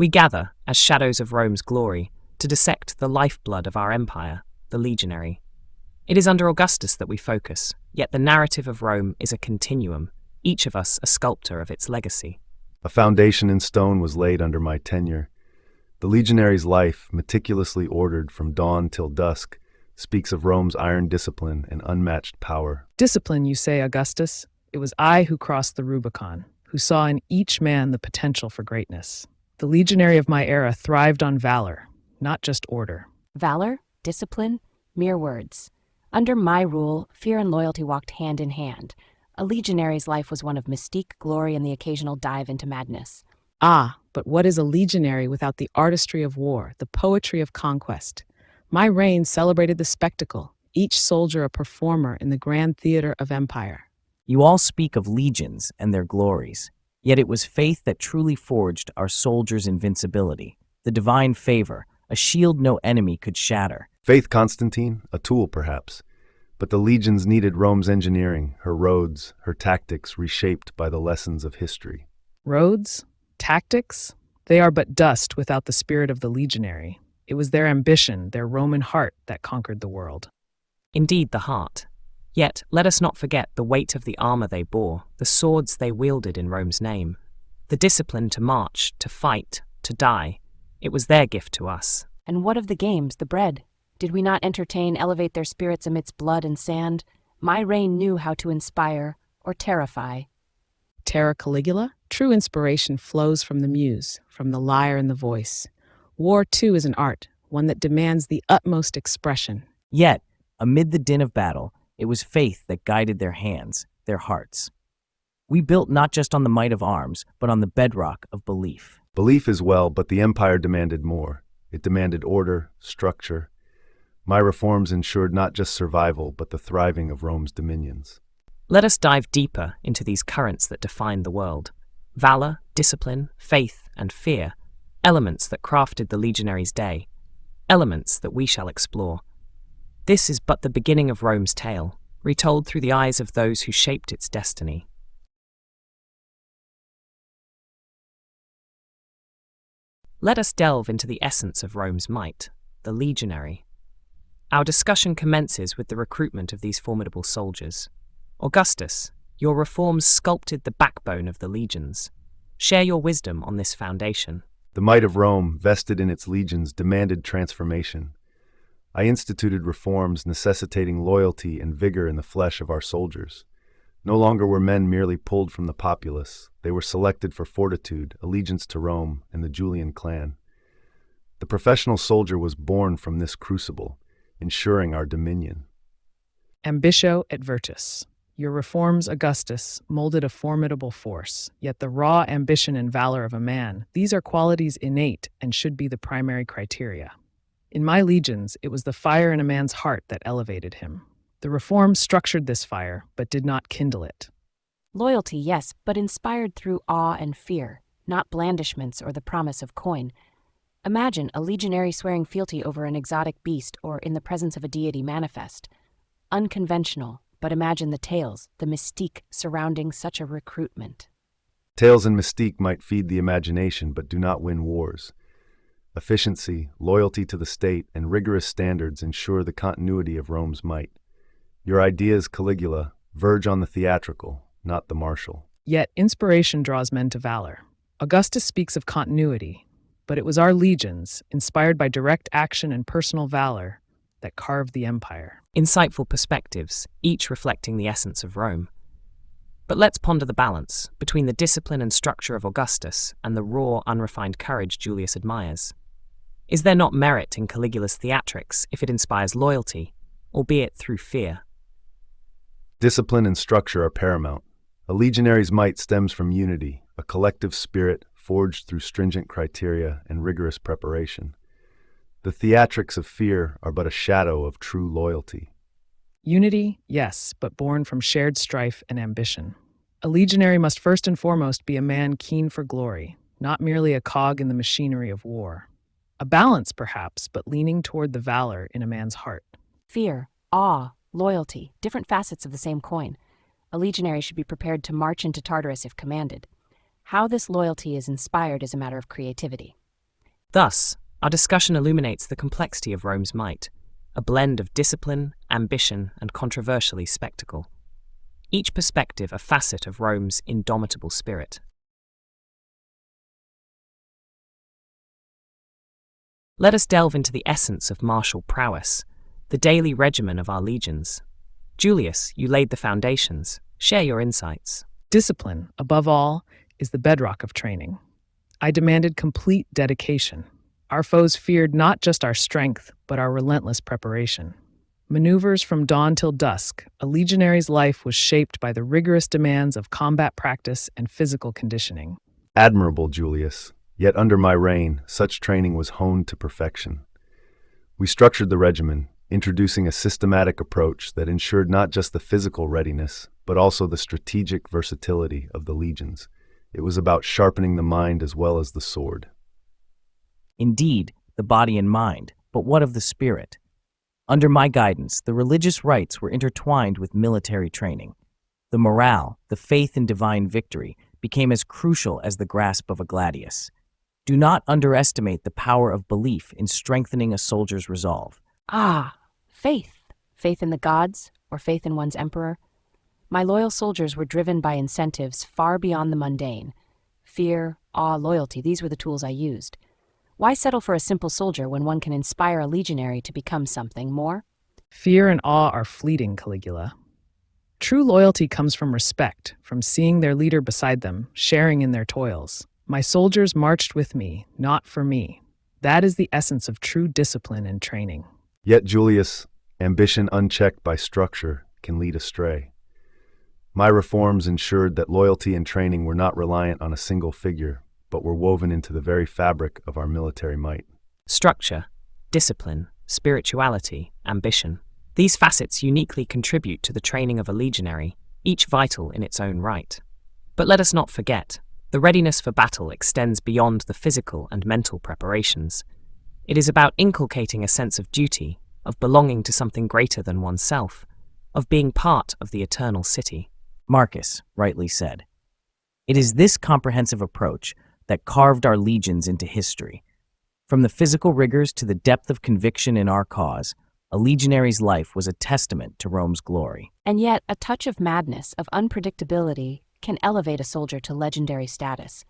We gather, as shadows of Rome's glory, to dissect the lifeblood of our empire, the legionary. It is under Augustus that we focus, yet the narrative of Rome is a continuum, each of us a sculptor of its legacy. A foundation in stone was laid under my tenure. The legionary's life, meticulously ordered from dawn till dusk, speaks of Rome's iron discipline and unmatched power. Discipline, you say, Augustus? It was I who crossed the Rubicon, who saw in each man the potential for greatness. The legionary of my era thrived on valor, not just order. Valor? Discipline? Mere words. Under my rule, fear and loyalty walked hand in hand. A legionary's life was one of mystique, glory, and the occasional dive into madness. Ah, but what is a legionary without the artistry of war, the poetry of conquest? My reign celebrated the spectacle, each soldier a performer in the grand theater of empire. You all speak of legions and their glories, yet it was faith that truly forged our soldiers' invincibility, the divine favor, a shield no enemy could shatter. Faith, Constantine, a tool perhaps, but the legions needed Rome's engineering, her roads, her tactics reshaped by the lessons of history. Roads? Tactics? They are but dust without the spirit of the legionary. It was their ambition, their Roman heart, that conquered the world. Indeed, the heart. Yet, let us not forget the weight of the armor they bore, the swords they wielded in Rome's name, the discipline to march, to fight, to die. It was their gift to us. And what of the games, the bread? Did we not entertain, elevate their spirits amidst blood and sand? My reign knew how to inspire or terrify. Terra Caligula? True inspiration flows from the muse, from the lyre and the voice. War, too, is an art, one that demands the utmost expression. Yet, amid the din of battle, it was faith that guided their hands, their hearts. We built not just on the might of arms, but on the bedrock of belief. Belief is well, but the empire demanded more. It demanded order, structure. My reforms ensured not just survival, but the thriving of Rome's dominions. Let us dive deeper into these currents that define the world. Valor, discipline, faith, and fear, elements that crafted the legionary's day, elements that we shall explore. This is but the beginning of Rome's tale, retold through the eyes of those who shaped its destiny. Let us delve into the essence of Rome's might, the legionary. Our discussion commences with the recruitment of these formidable soldiers. Augustus, your reforms sculpted the backbone of the legions. Share your wisdom on this foundation. The might of Rome, vested in its legions, demanded transformation. I instituted reforms necessitating loyalty and vigor in the flesh of our soldiers. No longer were men merely pulled from the populace. They were selected for fortitude, allegiance to Rome, and the Julian clan. The professional soldier was born from this crucible, ensuring our dominion. Ambitio et virtus. Your reforms, Augustus, molded a formidable force, yet the raw ambition and valor of a man, these are qualities innate and should be the primary criteria. In my legions, it was the fire in a man's heart that elevated him. The reforms structured this fire, but did not kindle it. Loyalty, yes, but inspired through awe and fear, not blandishments or the promise of coin. Imagine a legionary swearing fealty over an exotic beast or in the presence of a deity manifest. Unconventional, but imagine the tales, the mystique surrounding such a recruitment. Tales and mystique might feed the imagination, but do not win wars. Efficiency, loyalty to the state, and rigorous standards ensure the continuity of Rome's might. Your ideas, Caligula, verge on the theatrical, not the martial. Yet inspiration draws men to valor. Augustus speaks of continuity, but it was our legions, inspired by direct action and personal valor, that carved the empire. Insightful perspectives, each reflecting the essence of Rome. But let's ponder the balance between the discipline and structure of Augustus and the raw, unrefined courage Julius admires. Is there not merit in Caligula's theatrics if it inspires loyalty, albeit through fear? Discipline and structure are paramount. A legionary's might stems from unity, a collective spirit forged through stringent criteria and rigorous preparation. The theatrics of fear are but a shadow of true loyalty. Unity, yes, but born from shared strife and ambition. A legionary must first and foremost be a man keen for glory, not merely a cog in the machinery of war. A balance, perhaps, but leaning toward the valor in a man's heart. Fear, awe, loyalty, different facets of the same coin. A legionary should be prepared to march into Tartarus if commanded. How this loyalty is inspired is a matter of creativity. Thus, our discussion illuminates the complexity of Rome's might, a blend of discipline, ambition, and controversially spectacle. Each perspective a facet of Rome's indomitable spirit. Let us delve into the essence of martial prowess, the daily regimen of our legions. Julius, you laid the foundations. Share your insights. Discipline, above all, is the bedrock of training. I demanded complete dedication. Our foes feared not just our strength, but our relentless preparation. Maneuvers from dawn till dusk, a legionary's life was shaped by the rigorous demands of combat practice and physical conditioning. Admirable, Julius. Yet under my reign, such training was honed to perfection. We structured the regimen, introducing a systematic approach that ensured not just the physical readiness, but also the strategic versatility of the legions. It was about sharpening the mind as well as the sword. Indeed, the body and mind, but what of the spirit? Under my guidance, the religious rites were intertwined with military training. The morale, the faith in divine victory, became as crucial as the grasp of a gladius. Do not underestimate the power of belief in strengthening a soldier's resolve. Ah, faith. Faith in the gods, or faith in one's emperor. My loyal soldiers were driven by incentives far beyond the mundane. Fear, awe, loyalty, these were the tools I used. Why settle for a simple soldier when one can inspire a legionary to become something more? Fear and awe are fleeting, Caligula. True loyalty comes from respect, from seeing their leader beside them, sharing in their toils. My soldiers marched with me, not for me. That is the essence of true discipline and training. Yet, Julius, ambition unchecked by structure can lead astray. My reforms ensured that loyalty and training were not reliant on a single figure, but were woven into the very fabric of our military might. Structure, discipline, spirituality, ambition. These facets uniquely contribute to the training of a legionary, each vital in its own right. But let us not forget, the readiness for battle extends beyond the physical and mental preparations. It is about inculcating a sense of duty, of belonging to something greater than oneself, of being part of the eternal city. Marcus rightly said. It is this comprehensive approach that carved our legions into history. From the physical rigors to the depth of conviction in our cause, a legionary's life was a testament to Rome's glory. And yet, a touch of madness, of unpredictability, can elevate a soldier to legendary status.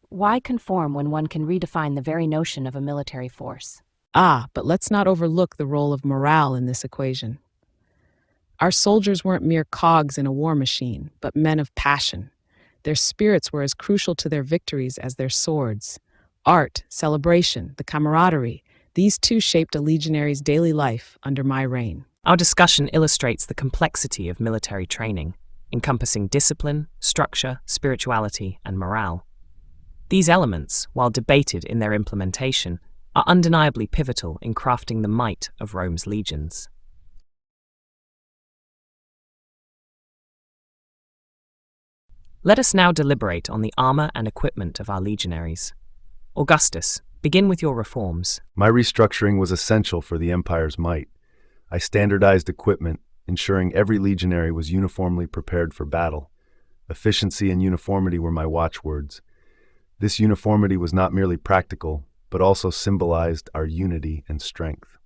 Why conform when one can redefine the very notion of a military force? But let's not overlook the role of morale in this equation. Our soldiers weren't mere cogs in a war machine, but men of passion. Their spirits were as crucial to their victories as their swords. Art, celebration, the camaraderie, these two shaped a legionary's daily life under my reign. Our discussion illustrates the complexity of military training, encompassing discipline, structure, spirituality, and morale. These elements, while debated in their implementation, are undeniably pivotal in crafting the might of Rome's legions. Let us now deliberate on the armor and equipment of our legionaries. Augustus, begin with your reforms. My restructuring was essential for the empire's might. I standardized equipment, ensuring every legionary was uniformly prepared for battle. Efficiency and uniformity were my watchwords. This uniformity was not merely practical, but also symbolized our unity and strength.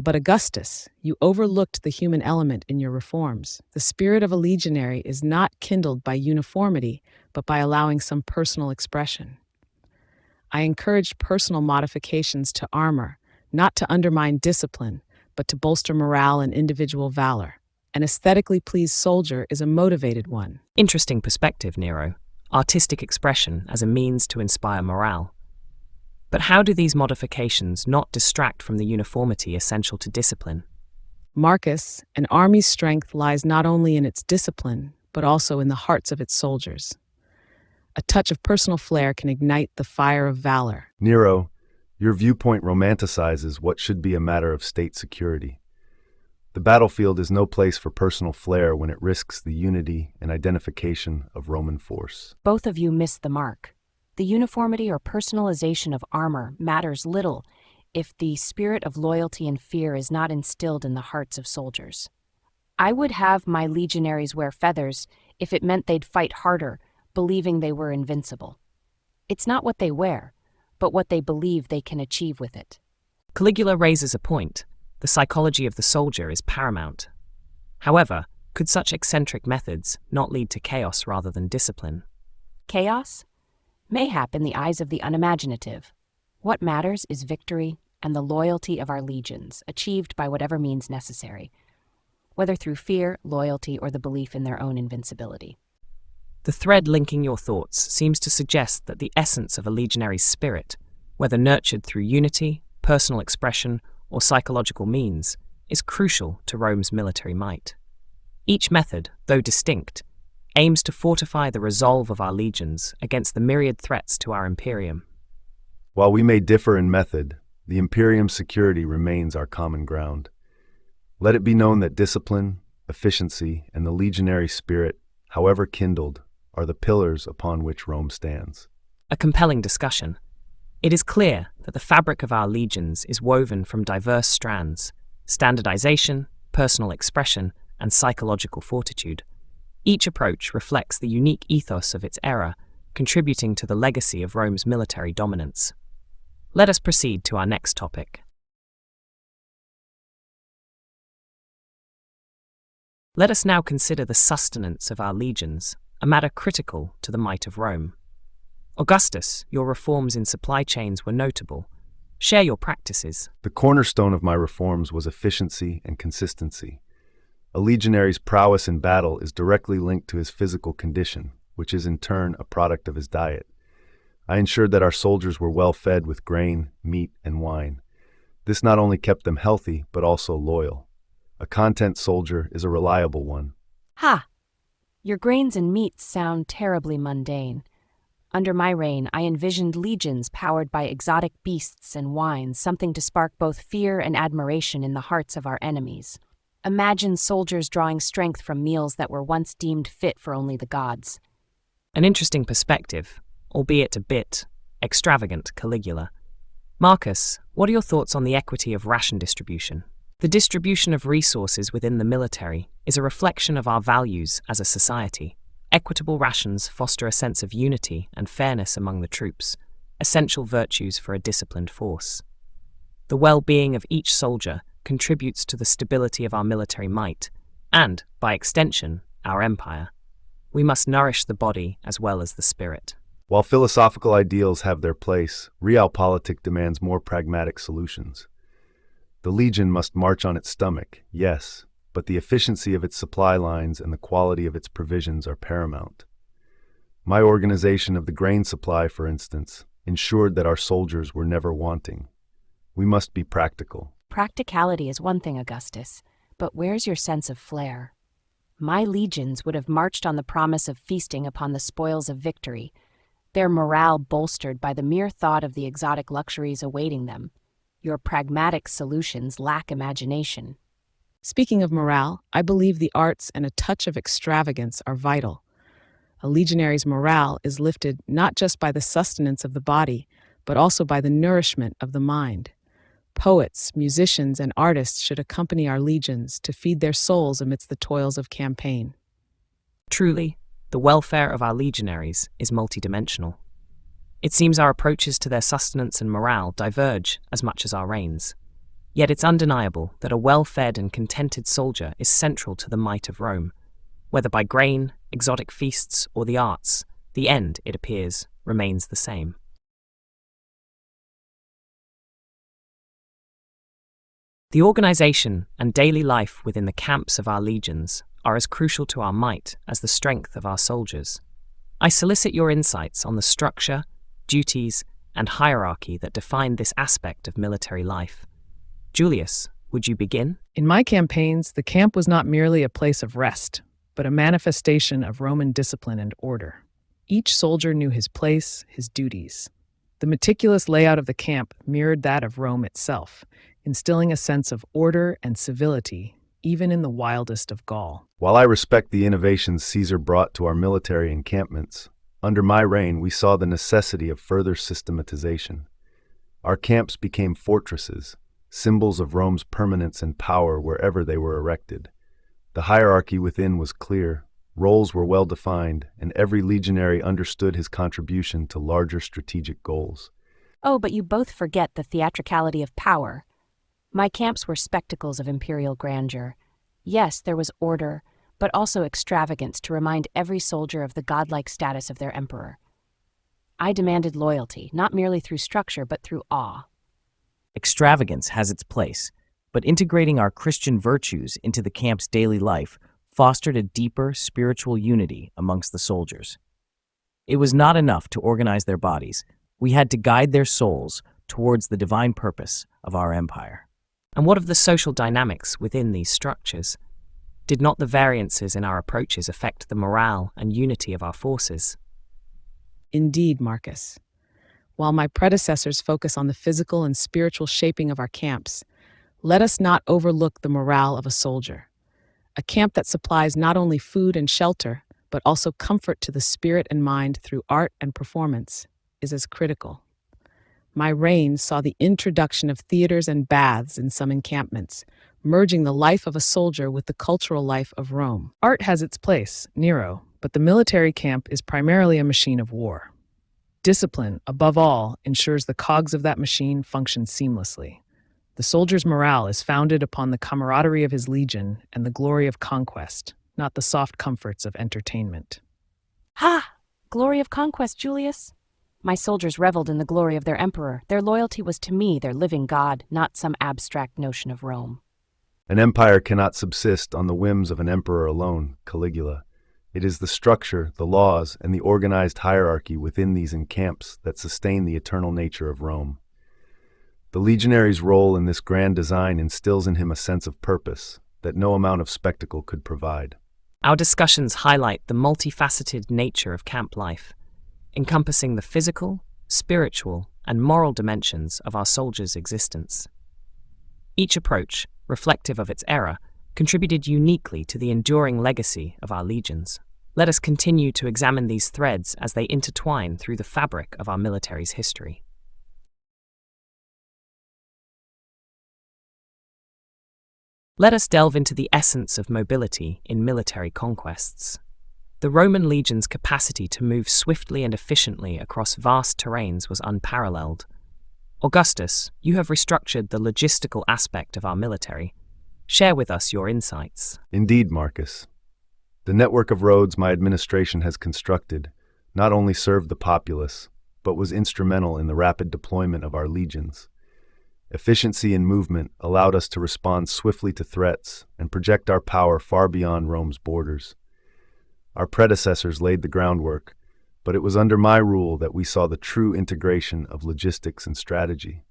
But Augustus, you overlooked the human element in your reforms. The spirit of a legionary is not kindled by uniformity, but by allowing some personal expression. I encouraged personal modifications to armor, not to undermine discipline, but to bolster morale and individual valor. An aesthetically pleased soldier is a motivated one. Interesting perspective, Nero. Artistic expression as a means to inspire morale. But how do these modifications not distract from the uniformity essential to discipline? Marcus, an army's strength lies not only in its discipline, but also in the hearts of its soldiers. A touch of personal flair can ignite the fire of valor. Nero, your viewpoint romanticizes what should be a matter of state security. The battlefield is no place for personal flair when it risks the unity and identification of Roman force. Both of you missed the mark. The uniformity or personalization of armor matters little if the spirit of loyalty and fear is not instilled in the hearts of soldiers. I would have my legionaries wear feathers if it meant they'd fight harder, believing they were invincible. It's not what they wear, but but what they believe they can achieve with it. Caligula raises a point. The psychology of the soldier is paramount. However, could such eccentric methods not lead to chaos rather than discipline? Chaos? Mayhap in the eyes of the unimaginative. What matters is victory and the loyalty of our legions, achieved by whatever means necessary, whether through fear, loyalty, or the belief in their own invincibility. The thread linking your thoughts seems to suggest that the essence of a legionary's spirit, whether nurtured through unity, personal expression, or psychological means, is crucial to Rome's military might. Each method, though distinct, aims to fortify the resolve of our legions against the myriad threats to our imperium. While we may differ in method, the Imperium's security remains our common ground. Let it be known that discipline, efficiency, and the legionary spirit, however kindled, are the pillars upon which Rome stands. A compelling discussion. It is clear that the fabric of our legions is woven from diverse strands: standardization, personal expression, and psychological fortitude. Each approach reflects the unique ethos of its era, contributing to the legacy of Rome's military dominance. Let us proceed to our next topic. Let us now consider the sustenance of our legions, a matter critical to the might of Rome. Augustus, your reforms in supply chains were notable. Share your practices. The cornerstone of my reforms was efficiency and consistency. A legionary's prowess in battle is directly linked to his physical condition, which is in turn a product of his diet. I ensured that our soldiers were well fed with grain, meat, and wine. This not only kept them healthy, but also loyal. A content soldier is a reliable one. Ha! Your grains and meats sound terribly mundane. Under my reign, I envisioned legions powered by exotic beasts and wines, something to spark both fear and admiration in the hearts of our enemies. Imagine soldiers drawing strength from meals that were once deemed fit for only the gods. An interesting perspective, albeit a bit extravagant, Caligula. Marcus, what are your thoughts on the equity of ration distribution? The distribution of resources within the military is a reflection of our values as a society. Equitable rations foster a sense of unity and fairness among the troops, essential virtues for a disciplined force. The well-being of each soldier contributes to the stability of our military might, and, by extension, our empire. We must nourish the body as well as the spirit. While philosophical ideals have their place, realpolitik demands more pragmatic solutions. The legion must march on its stomach, yes, but the efficiency of its supply lines and the quality of its provisions are paramount. My organization of the grain supply, for instance, ensured that our soldiers were never wanting. We must be practical. Practicality is one thing, Augustus, but where's your sense of flair? My legions would have marched on the promise of feasting upon the spoils of victory, their morale bolstered by the mere thought of the exotic luxuries awaiting them. Your pragmatic solutions lack imagination. Speaking of morale, I believe the arts and a touch of extravagance are vital. A legionary's morale is lifted not just by the sustenance of the body, but also by the nourishment of the mind. Poets, musicians, and artists should accompany our legions to feed their souls amidst the toils of campaign. Truly, the welfare of our legionaries is multidimensional. It seems our approaches to their sustenance and morale diverge as much as our reigns. Yet it's undeniable that a well-fed and contented soldier is central to the might of Rome. Whether by grain, exotic feasts, or the arts, the end, it appears, remains the same. The organization and daily life within the camps of our legions are as crucial to our might as the strength of our soldiers. I solicit your insights on the structure, duties, and hierarchy that define this aspect of military life. Julius, would you begin? In my campaigns, the camp was not merely a place of rest, but a manifestation of Roman discipline and order. Each soldier knew his place, his duties. The meticulous layout of the camp mirrored that of Rome itself, instilling a sense of order and civility, even in the wildest of Gaul. While I respect the innovations Caesar brought to our military encampments, under my reign we saw the necessity of further systematization. Our camps became fortresses, symbols of Rome's permanence and power wherever they were erected. The hierarchy within was clear, roles were well defined, and every legionary understood his contribution to larger strategic goals. Oh, but you both forget the theatricality of power. My camps were spectacles of imperial grandeur. Yes, there was order, but also extravagance to remind every soldier of the godlike status of their emperor. I demanded loyalty, not merely through structure, but through awe. Extravagance has its place, but integrating our Christian virtues into the camp's daily life fostered a deeper spiritual unity amongst the soldiers. It was not enough to organize their bodies. We had to guide their souls towards the divine purpose of our empire. And what of the social dynamics within these structures? Did not the variances in our approaches affect the morale and unity of our forces? Indeed, Marcus. While my predecessors focus on the physical and spiritual shaping of our camps, let us not overlook the morale of a soldier. A camp that supplies not only food and shelter, but also comfort to the spirit and mind through art and performance, is as critical. My reign saw the introduction of theaters and baths in some encampments, merging the life of a soldier with the cultural life of Rome. Art has its place, Nero, but the military camp is primarily a machine of war. Discipline, above all, ensures the cogs of that machine function seamlessly. The soldier's morale is founded upon the camaraderie of his legion and the glory of conquest, not the soft comforts of entertainment. Ha! Glory of conquest, Julius. My soldiers reveled in the glory of their emperor. Their loyalty was to me, their living god, not some abstract notion of Rome. An empire cannot subsist on the whims of an emperor alone, Caligula. It is the structure, the laws, and the organized hierarchy within these encamps that sustain the eternal nature of Rome. The legionary's role in this grand design instills in him a sense of purpose that no amount of spectacle could provide. Our discussions highlight the multifaceted nature of camp life, encompassing the physical, spiritual, and moral dimensions of our soldiers' existence. Each approach, reflective of its era, contributed uniquely to the enduring legacy of our legions. Let us continue to examine these threads as they intertwine through the fabric of our military's history. Let us delve into the essence of mobility in military conquests. The Roman legion's capacity to move swiftly and efficiently across vast terrains was unparalleled. Augustus, you have restructured the logistical aspect of our military. Share with us your insights. Indeed, Marcus. The network of roads my administration has constructed not only served the populace, but was instrumental in the rapid deployment of our legions. Efficiency in movement allowed us to respond swiftly to threats and project our power far beyond Rome's borders. Our predecessors laid the groundwork, but it was under my rule that we saw the true integration of logistics and strategy.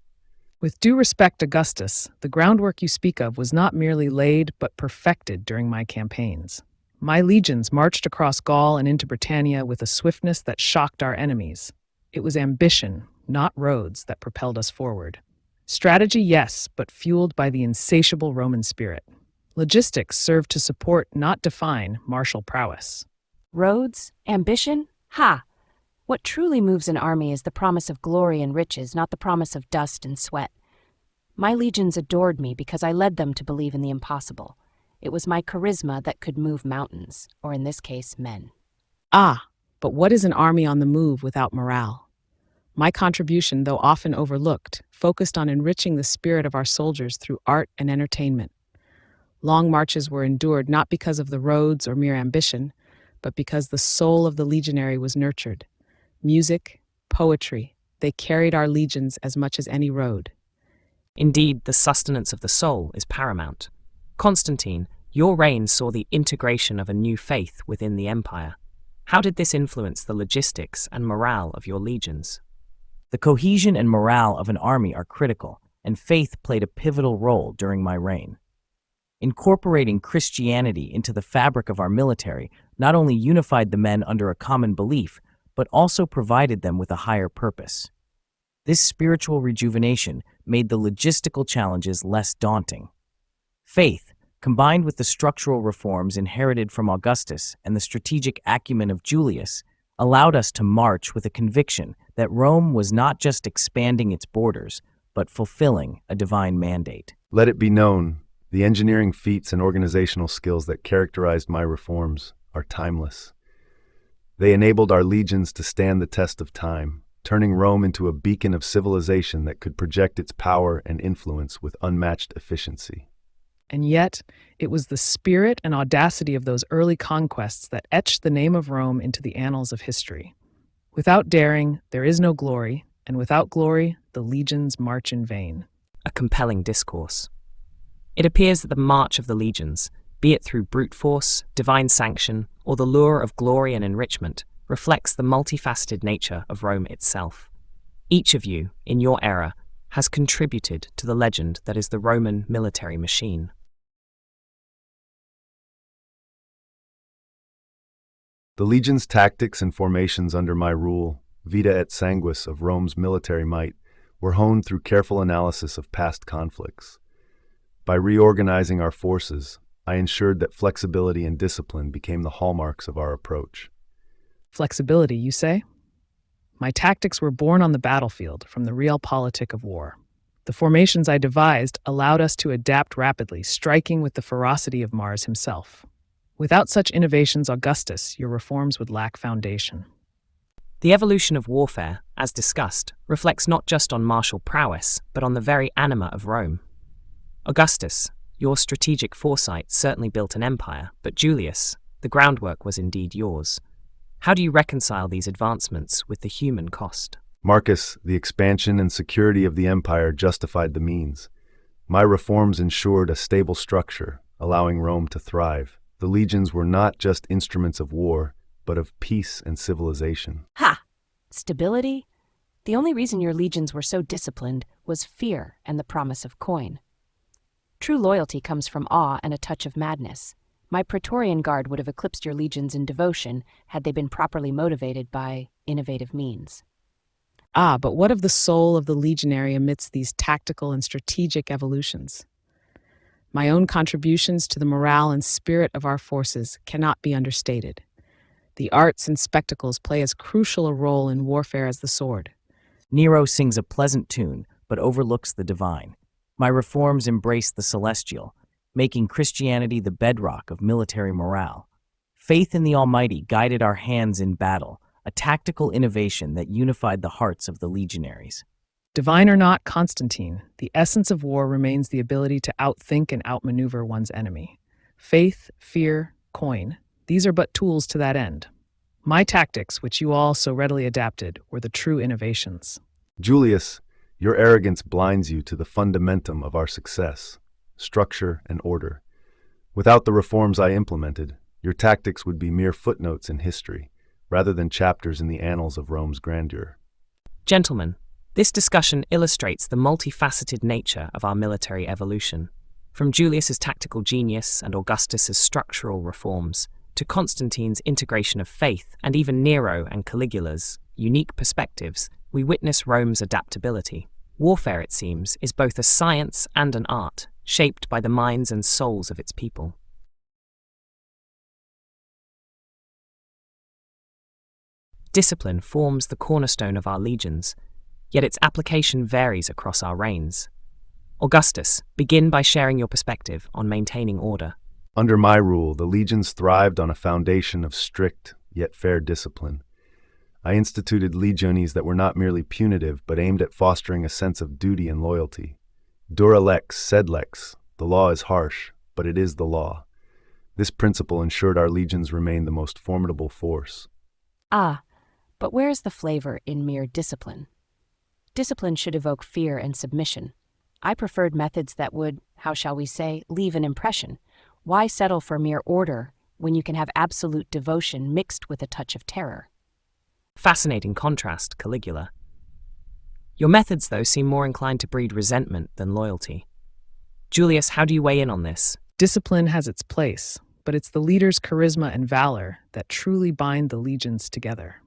With due respect, Augustus, the groundwork you speak of was not merely laid but perfected during my campaigns. My legions marched across Gaul and into Britannia with a swiftness that shocked our enemies. It was ambition, not roads, that propelled us forward. Strategy, yes, but fueled by the insatiable Roman spirit. Logistics served to support, not define, martial prowess. Roads? Ambition? Ha! What truly moves an army is the promise of glory and riches, not the promise of dust and sweat. My legions adored me because I led them to believe in the impossible. It was my charisma that could move mountains, or in this case, men. Ah, but what is an army on the move without morale? My contribution, though often overlooked, focused on enriching the spirit of our soldiers through art and entertainment. Long marches were endured not because of the roads or mere ambition, but because the soul of the legionary was nurtured. Music, poetry, they carried our legions as much as any road. Indeed, the sustenance of the soul is paramount. Constantine, your reign saw the integration of a new faith within the empire. How did this influence the logistics and morale of your legions? The cohesion and morale of an army are critical, and faith played a pivotal role during my reign. Incorporating Christianity into the fabric of our military not only unified the men under a common belief, but also provided them with a higher purpose. This spiritual rejuvenation made the logistical challenges less daunting. Faith, combined with the structural reforms inherited from Augustus and the strategic acumen of Julius, allowed us to march with a conviction that Rome was not just expanding its borders, but fulfilling a divine mandate. Let it be known, the engineering feats and organizational skills that characterized my reforms are timeless. They enabled our legions to stand the test of time, turning Rome into a beacon of civilization that could project its power and influence with unmatched efficiency. And yet, it was the spirit and audacity of those early conquests that etched the name of Rome into the annals of history. Without daring, there is no glory, and without glory, the legions march in vain. A compelling discourse. It appears that the march of the legions, be it through brute force, divine sanction, or the lure of glory and enrichment, reflects the multifaceted nature of Rome itself. Each of you, in your era, has contributed to the legend that is the Roman military machine. The legion's tactics and formations under my rule, vita et sanguis of Rome's military might, were honed through careful analysis of past conflicts. By reorganizing our forces, I ensured that flexibility and discipline became the hallmarks of our approach. Flexibility, you say? My tactics were born on the battlefield from the realpolitik of war. The formations I devised allowed us to adapt rapidly, striking with the ferocity of Mars himself. Without such innovations, Augustus, your reforms would lack foundation. The evolution of warfare, as discussed, reflects not just on martial prowess, but on the very anima of Rome. Augustus, your strategic foresight certainly built an empire, but Julius, the groundwork was indeed yours. How do you reconcile these advancements with the human cost? Marcus, the expansion and security of the empire justified the means. My reforms ensured a stable structure, allowing Rome to thrive. The legions were not just instruments of war, but of peace and civilization. Ha! Stability? The only reason your legions were so disciplined was fear and the promise of coin. True loyalty comes from awe and a touch of madness. My Praetorian Guard would have eclipsed your legions in devotion had they been properly motivated by innovative means. But what of the soul of the legionary amidst these tactical and strategic evolutions? My own contributions to the morale and spirit of our forces cannot be understated. The arts and spectacles play as crucial a role in warfare as the sword. Nero sings a pleasant tune, but overlooks the divine. My reforms embrace the celestial, making Christianity the bedrock of military morale. Faith in the Almighty guided our hands in battle, a tactical innovation that unified the hearts of the legionaries. Divine or not, Constantine, the essence of war remains the ability to outthink and outmaneuver one's enemy. Faith, fear, coin, these are but tools to that end. My tactics, which you all so readily adapted, were the true innovations. Julius, your arrogance blinds you to the fundamentum of our success, structure and order. Without the reforms I implemented, your tactics would be mere footnotes in history, rather than chapters in the annals of Rome's grandeur. Gentlemen, this discussion illustrates the multifaceted nature of our military evolution. From Julius's tactical genius and Augustus's structural reforms, to Constantine's integration of faith, and even Nero and Caligula's unique perspectives, we witness Rome's adaptability. Warfare, it seems, is both a science and an art, shaped by the minds and souls of its people. Discipline forms the cornerstone of our legions, yet its application varies across our reigns. Augustus, begin by sharing your perspective on maintaining order. Under my rule, the legions thrived on a foundation of strict, yet fair discipline. I instituted legiones that were not merely punitive, but aimed at fostering a sense of duty and loyalty. Dura lex, sed lex. The law is harsh, but it is the law. This principle ensured our legions remained the most formidable force. But where is the flavor in mere discipline? Discipline should evoke fear and submission. I preferred methods that would, how shall we say, leave an impression. Why settle for mere order when you can have absolute devotion mixed with a touch of terror? Fascinating contrast, Caligula. Your methods, though, seem more inclined to breed resentment than loyalty. Julius, how do you weigh in on this? Discipline has its place, but it's the leader's charisma and valor that truly bind the legions together.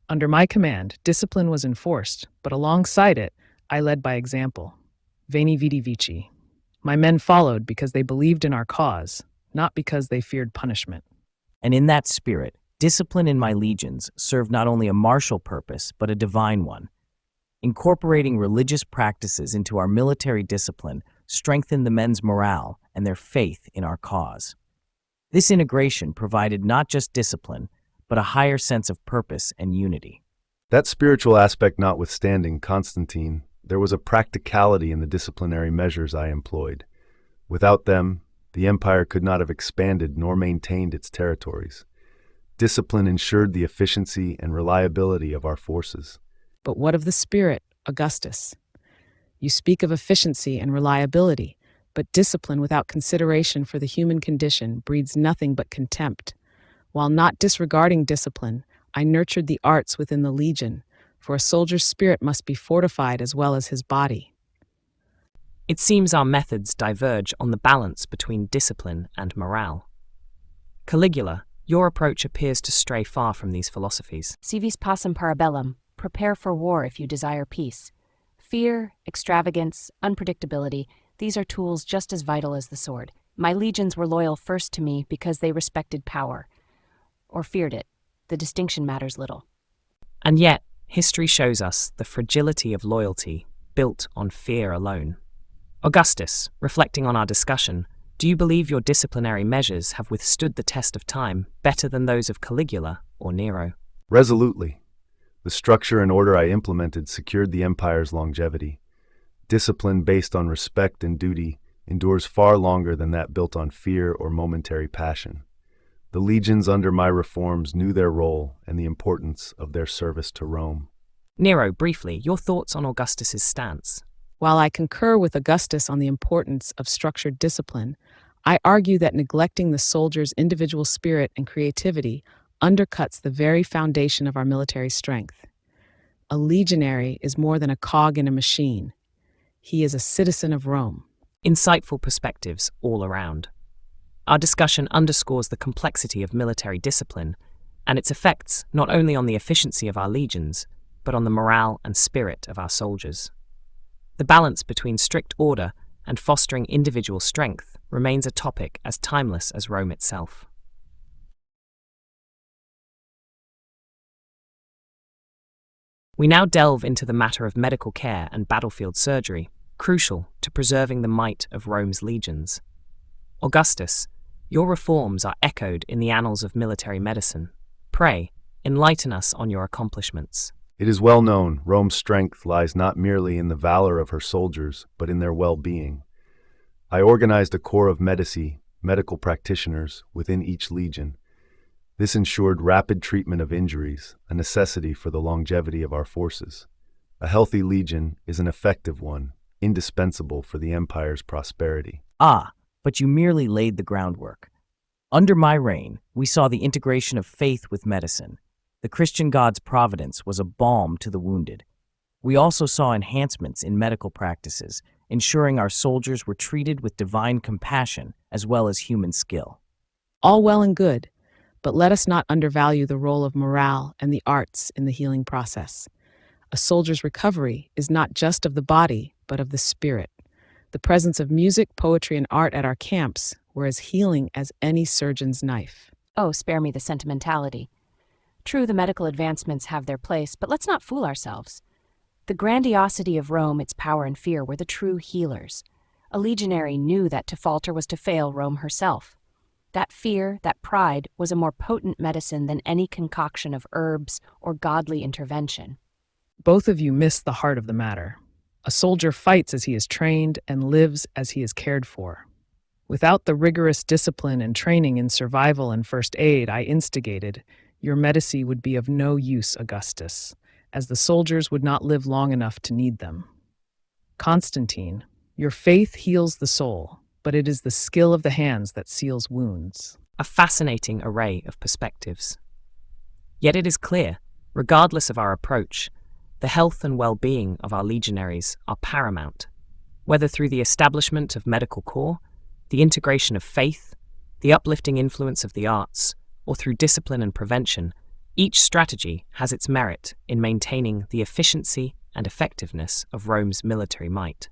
Under my command, discipline was enforced, but alongside it, I led by example. Veni vidi vici. My men followed because they believed in our cause, not because they feared punishment. And in that spirit, discipline in my legions served not only a martial purpose, but a divine one. Incorporating religious practices into our military discipline strengthened the men's morale and their faith in our cause. This integration provided not just discipline, but a higher sense of purpose and unity. That spiritual aspect notwithstanding, Constantine, there was a practicality in the disciplinary measures I employed. Without them, the empire could not have expanded nor maintained its territories. Discipline ensured the efficiency and reliability of our forces. But what of the spirit, Augustus? You speak of efficiency and reliability, but discipline without consideration for the human condition breeds nothing but contempt. While not disregarding discipline, I nurtured the arts within the legion, for a soldier's spirit must be fortified as well as his body. It seems our methods diverge on the balance between discipline and morale. Caligula, your approach appears to stray far from these philosophies. Si vis pacem para bellum, prepare for war if you desire peace. Fear, extravagance, unpredictability, these are tools just as vital as the sword. My legions were loyal first to me because they respected power, or feared it. The distinction matters little. And yet, history shows us the fragility of loyalty built on fear alone. Augustus, reflecting on our discussion, do you believe your disciplinary measures have withstood the test of time better than those of Caligula or Nero? Resolutely. The structure and order I implemented secured the empire's longevity. Discipline based on respect and duty endures far longer than that built on fear or momentary passion. The legions under my reforms knew their role and the importance of their service to Rome. Nero, briefly, your thoughts on Augustus's stance? While I concur with Augustus on the importance of structured discipline, I argue that neglecting the soldier's individual spirit and creativity undercuts the very foundation of our military strength. A legionary is more than a cog in a machine. He is a citizen of Rome. Insightful perspectives all around. Our discussion underscores the complexity of military discipline and its effects not only on the efficiency of our legions, but on the morale and spirit of our soldiers. The balance between strict order and fostering individual strength remains a topic as timeless as Rome itself. We now delve into the matter of medical care and battlefield surgery, crucial to preserving the might of Rome's legions. Augustus, your reforms are echoed in the annals of military medicine. Pray, enlighten us on your accomplishments. It is well known Rome's strength lies not merely in the valor of her soldiers, but in their well-being. I organized a corps of medical practitioners within each legion. This ensured rapid treatment of injuries, a necessity for the longevity of our forces. A healthy legion is an effective one, indispensable for the empire's prosperity. But you merely laid the groundwork. Under my reign, we saw the integration of faith with medicine. The Christian God's providence was a balm to the wounded. We also saw enhancements in medical practices, ensuring our soldiers were treated with divine compassion as well as human skill. All well and good, but let us not undervalue the role of morale and the arts in the healing process. A soldier's recovery is not just of the body, but of the spirit. The presence of music, poetry, and art at our camps were as healing as any surgeon's knife. Oh, spare me the sentimentality. True, the medical advancements have their place, but let's not fool ourselves. The grandiosity of Rome, its power and fear, were the true healers. A legionary knew that to falter was to fail Rome herself. That fear, that pride, was a more potent medicine than any concoction of herbs or godly intervention. Both of you miss the heart of the matter. A soldier fights as he is trained and lives as he is cared for. Without the rigorous discipline and training in survival and first aid I instigated, your medici would be of no use, Augustus, as the soldiers would not live long enough to need them. Constantine, your faith heals the soul, but it is the skill of the hands that seals wounds. A fascinating array of perspectives. Yet it is clear, regardless of our approach, the health and well-being of our legionaries are paramount. Whether through the establishment of medical corps, the integration of faith, the uplifting influence of the arts, or through discipline and prevention, each strategy has its merit in maintaining the efficiency and effectiveness of Rome's military might.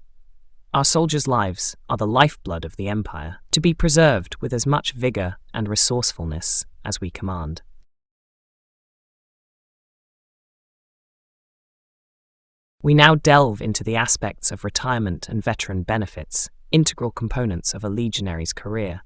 Our soldiers' lives are the lifeblood of the empire, to be preserved with as much vigor and resourcefulness as we command. We now delve into the aspects of retirement and veteran benefits, integral components of a legionary's career.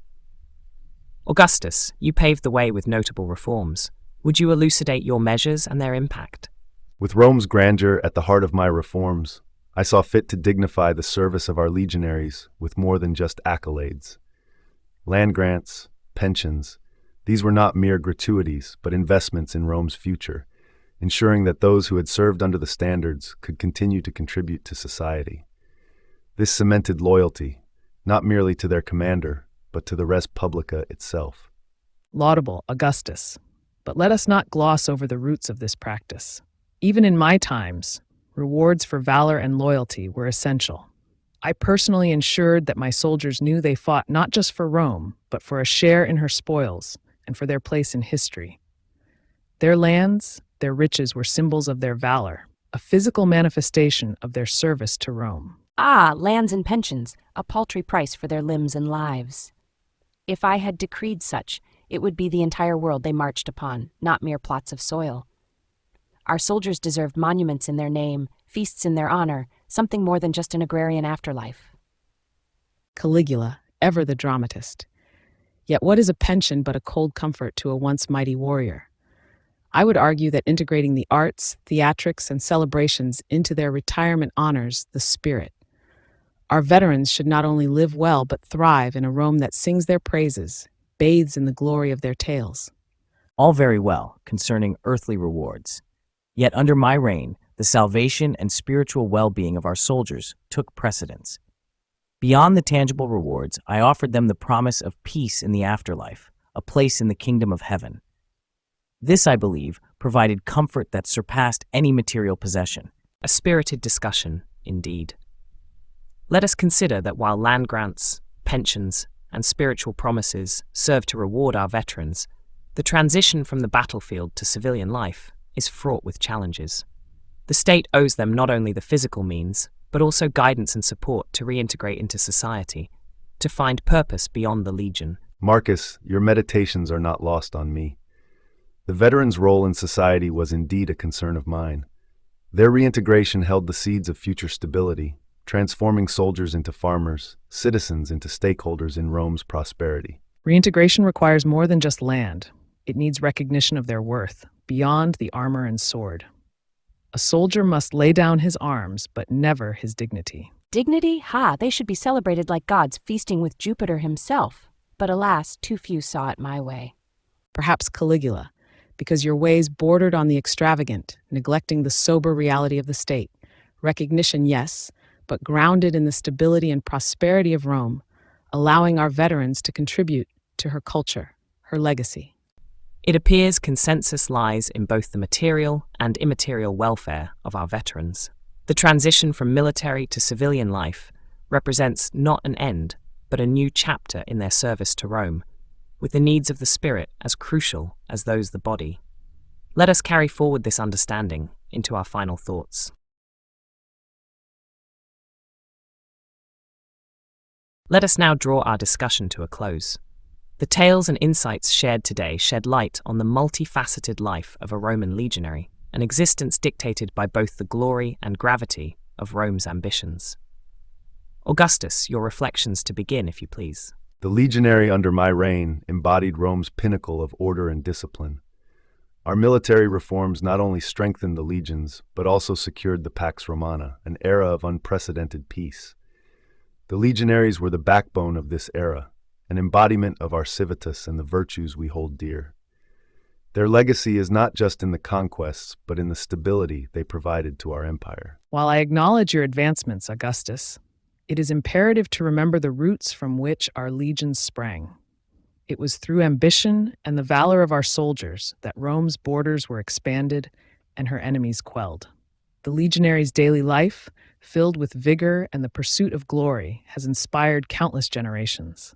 Augustus, you paved the way with notable reforms. Would you elucidate your measures and their impact? With Rome's grandeur at the heart of my reforms, I saw fit to dignify the service of our legionaries with more than just accolades. Land grants, pensions, these were not mere gratuities, but investments in Rome's future, ensuring that those who had served under the standards could continue to contribute to society. This cemented loyalty, not merely to their commander, but to the res publica itself. Laudable, Augustus. But let us not gloss over the roots of this practice. Even in my times, rewards for valor and loyalty were essential. I personally ensured that my soldiers knew they fought not just for Rome, but for a share in her spoils and for their place in history. Their lands, their riches were symbols of their valor, a physical manifestation of their service to Rome. Ah, lands and pensions, a paltry price for their limbs and lives. If I had decreed such, it would be the entire world they marched upon, not mere plots of soil. Our soldiers deserved monuments in their name, feasts in their honor, something more than just an agrarian afterlife. Caligula, ever the dramatist. Yet what is a pension but a cold comfort to a once mighty warrior? I would argue that integrating the arts, theatrics, and celebrations into their retirement honors the spirit. Our veterans should not only live well but thrive in a Rome that sings their praises, bathes in the glory of their tales. All very well concerning earthly rewards. Yet under my reign, the salvation and spiritual well-being of our soldiers took precedence. Beyond the tangible rewards, I offered them the promise of peace in the afterlife, a place in the kingdom of heaven. This, I believe, provided comfort that surpassed any material possession. A spirited discussion, indeed. Let us consider that while land grants, pensions, and spiritual promises serve to reward our veterans, the transition from the battlefield to civilian life is fraught with challenges. The state owes them not only the physical means, but also guidance and support to reintegrate into society, to find purpose beyond the legion. Marcus, your meditations are not lost on me. The veterans' role in society was indeed a concern of mine. Their reintegration held the seeds of future stability, transforming soldiers into farmers, citizens into stakeholders in Rome's prosperity. Reintegration requires more than just land. It needs recognition of their worth, beyond the armor and sword. A soldier must lay down his arms, but never his dignity. Dignity? Ha, they should be celebrated like gods feasting with Jupiter himself. But alas, too few saw it my way. Perhaps Caligula, because your ways bordered on the extravagant, neglecting the sober reality of the state. Recognition, yes, but grounded in the stability and prosperity of Rome, allowing our veterans to contribute to her culture, her legacy. It appears consensus lies in both the material and immaterial welfare of our veterans. The transition from military to civilian life represents not an end, but a new chapter in their service to Rome, with the needs of the spirit as crucial as those of the body. Let us carry forward this understanding into our final thoughts. Let us now draw our discussion to a close. The tales and insights shared today shed light on the multifaceted life of a Roman legionary, an existence dictated by both the glory and gravity of Rome's ambitions. Augustus, your reflections to begin, if you please. The legionary under my reign embodied Rome's pinnacle of order and discipline. Our military reforms not only strengthened the legions, but also secured the Pax Romana, an era of unprecedented peace. The legionaries were the backbone of this era, an embodiment of our civitas and the virtues we hold dear. Their legacy is not just in the conquests, but in the stability they provided to our empire. While I acknowledge your advancements, Augustus, it is imperative to remember the roots from which our legions sprang. It was through ambition and the valor of our soldiers that Rome's borders were expanded and her enemies quelled. The legionaries' daily life, filled with vigor and the pursuit of glory, has inspired countless generations.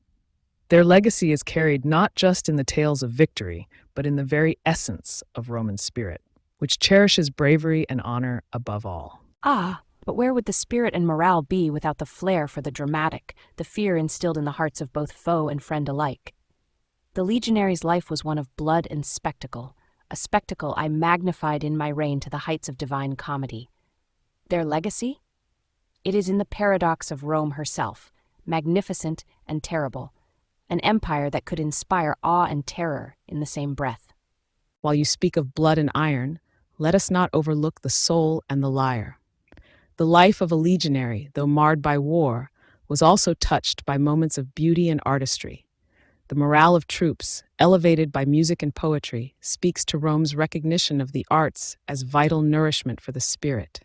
Their legacy is carried not just in the tales of victory, but in the very essence of Roman spirit, which cherishes bravery and honor above all. Ah, but where would the spirit and morale be without the flair for the dramatic, the fear instilled in the hearts of both foe and friend alike? The legionary's life was one of blood and spectacle, a spectacle I magnified in my reign to the heights of divine comedy. Their legacy? It is in the paradox of Rome herself, magnificent and terrible, an empire that could inspire awe and terror in the same breath. While you speak of blood and iron, let us not overlook the soul and the lyre. The life of a legionary, though marred by war, was also touched by moments of beauty and artistry. The morale of troops, elevated by music and poetry, speaks to Rome's recognition of the arts as vital nourishment for the spirit.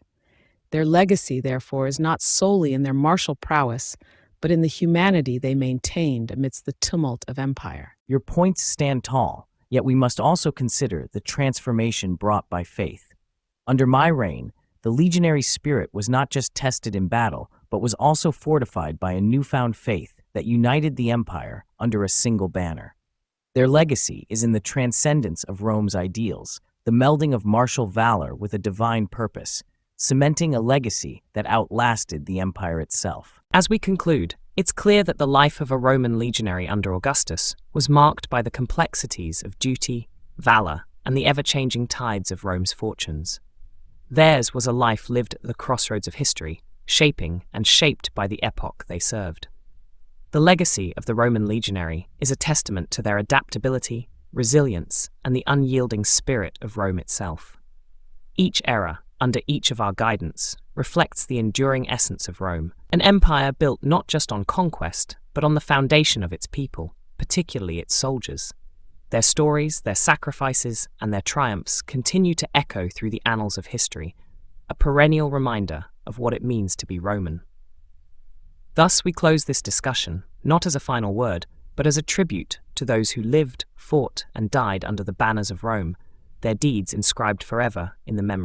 Their legacy, therefore, is not solely in their martial prowess, but in the humanity they maintained amidst the tumult of empire. Your points stand tall, yet we must also consider the transformation brought by faith. Under my reign, the legionary spirit was not just tested in battle, but was also fortified by a newfound faith that united the empire under a single banner. Their legacy is in the transcendence of Rome's ideals, the melding of martial valor with a divine purpose, cementing a legacy that outlasted the empire itself. As we conclude, it's clear that the life of a Roman legionary under Augustus was marked by the complexities of duty, valor, and the ever-changing tides of Rome's fortunes. Theirs was a life lived at the crossroads of history, shaping and shaped by the epoch they served. The legacy of the Roman legionary is a testament to their adaptability, resilience, and the unyielding spirit of Rome itself. Each era, under each of our guidance, reflects the enduring essence of Rome, an empire built not just on conquest, but on the foundation of its people, particularly its soldiers. Their stories, their sacrifices, and their triumphs continue to echo through the annals of history, a perennial reminder of what it means to be Roman. Thus, we close this discussion, not as a final word, but as a tribute to those who lived, fought, and died under the banners of Rome, their deeds inscribed forever in the memory